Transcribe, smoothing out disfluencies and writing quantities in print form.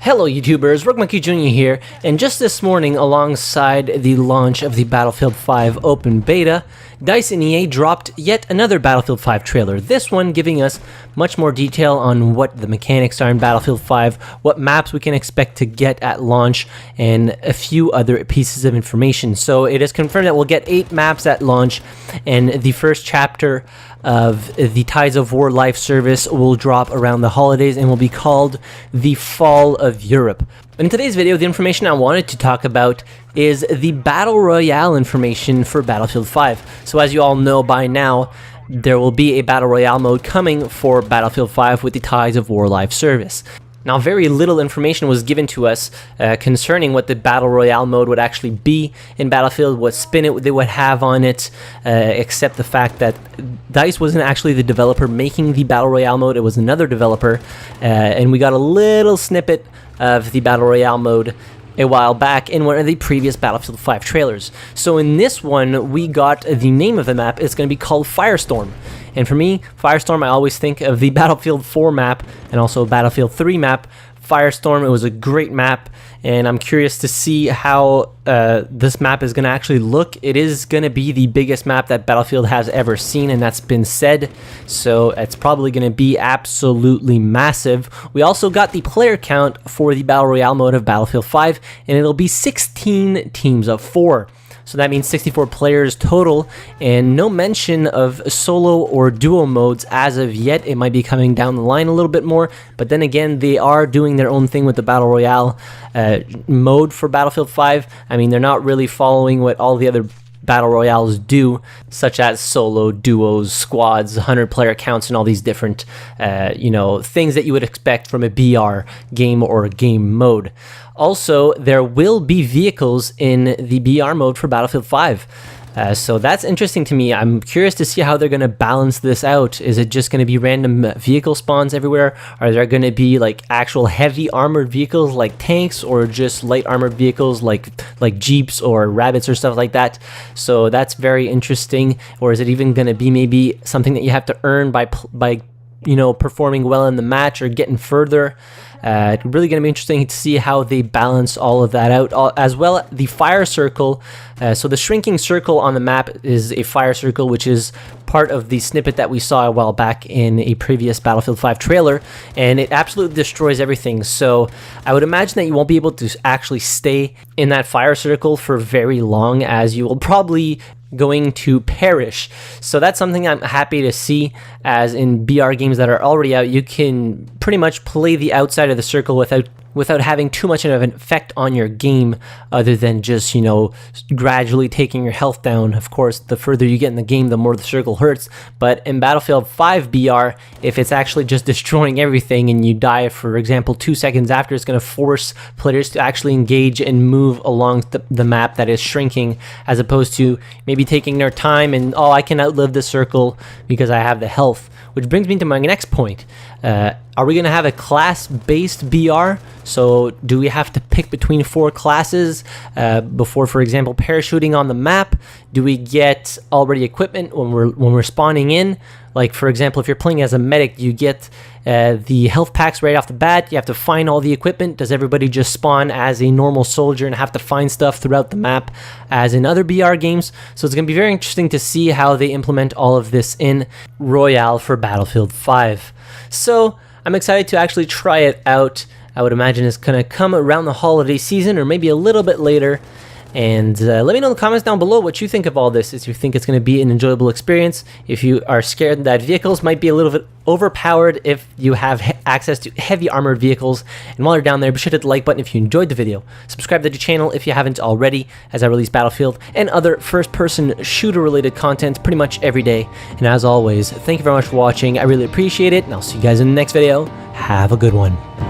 Hello YouTubers, RogueMonkeyJr here, and just this morning alongside the launch of the Battlefield 5 open beta, DICE and EA dropped yet another Battlefield 5 trailer, this one giving us much more detail on what the mechanics are in Battlefield 5, what maps we can expect to get at launch, and a few other pieces of information. So it is confirmed that we'll get 8 maps at launch, and the first chapter of the Tides of War live service will drop around the holidays and will be called The Fall of Europe. In today's video, the information I wanted to talk about is the Battle Royale information for Battlefield 5. So as you all know by now, there will be a Battle Royale mode coming for Battlefield 5 with the Tides of War live service. Now, very little information was given to us concerning what the Battle Royale mode would actually be in Battlefield, what spin they would have on it, except the fact that DICE wasn't actually the developer making the Battle Royale mode, it was another developer, and we got a little snippet of the Battle Royale mode a while back in one of the previous Battlefield 5 trailers. So in this one, we got the name of the map. It's going to be called Firestorm. And for me, Firestorm, I always think of the Battlefield 4 map and also Battlefield 3 map. Firestorm, it was a great map, and I'm curious to see how this map is going to actually look. It is going to be the biggest map that Battlefield has ever seen, and that's been said, so it's probably going to be absolutely massive. We also got the player count for the Battle Royale mode of Battlefield 5, and it'll be 16 teams of 4. So that means 64 players total, and no mention of solo or duo modes as of yet. It might be coming down the line a little bit more, but then again, they are doing their own thing with the Battle Royale mode for Battlefield 5. I mean, they're not really following what all the other Battle Royales do, such as solo, duos, squads, 100-player counts, and all these different, things that you would expect from a BR game or a game mode. Also, there will be vehicles in the BR mode for Battlefield 5. So that's interesting to me. I'm curious to see how they're going to balance this out. Is it just going to be random vehicle spawns everywhere? Are there going to be like actual heavy armored vehicles like tanks, or just light armored vehicles like jeeps or rabbits or stuff like that? So that's very interesting. Or is it even going to be maybe something that you have to earn by performing well in the match or getting further? It's really going to be interesting to see how they balance all of that out. As well, the fire circle. So the shrinking circle on the map is a fire circle, which is part of the snippet that we saw a while back in a previous Battlefield 5 trailer, and it absolutely destroys everything. So I would imagine that you won't be able to actually stay in that fire circle for very long, as you will probably going to perish. So that's something I'm happy to see, as in BR games that are already out, you can pretty much play the outside of the circle without having too much of an effect on your game, other than just, gradually taking your health down. Of course, the further you get in the game, the more the circle hurts. But in Battlefield 5 BR, if it's actually just destroying everything and you die, for example, 2 seconds after, it's going to force players to actually engage and move along the map that is shrinking, as opposed to maybe taking their time and, oh, I can outlive the circle because I have the health. Which brings me to my next point. Are we going to have a class-based BR? So do we have to pick between 4 classes before, for example, parachuting on the map? Do we get already equipment when we're spawning in? Like, for example, if you're playing as a medic, you get the health packs right off the bat. You have to find all the equipment. Does everybody just spawn as a normal soldier and have to find stuff throughout the map as in other BR games? So it's going to be very interesting to see how they implement all of this in Royale for Battlefield 5. So I'm excited to actually try it out. I would imagine it's going to come around the holiday season, or maybe a little bit later. And let me know in the comments down below what you think of all this. If you think it's going to be an enjoyable experience, if you are scared that vehicles might be a little bit overpowered if you have access to heavy armored vehicles. And while you're down there, be sure to hit the like button if you enjoyed the video. Subscribe to the channel if you haven't already, as I release Battlefield and other first-person shooter-related content pretty much every day. And as always, thank you very much for watching. I really appreciate it, and I'll see you guys in the next video. Have a good one.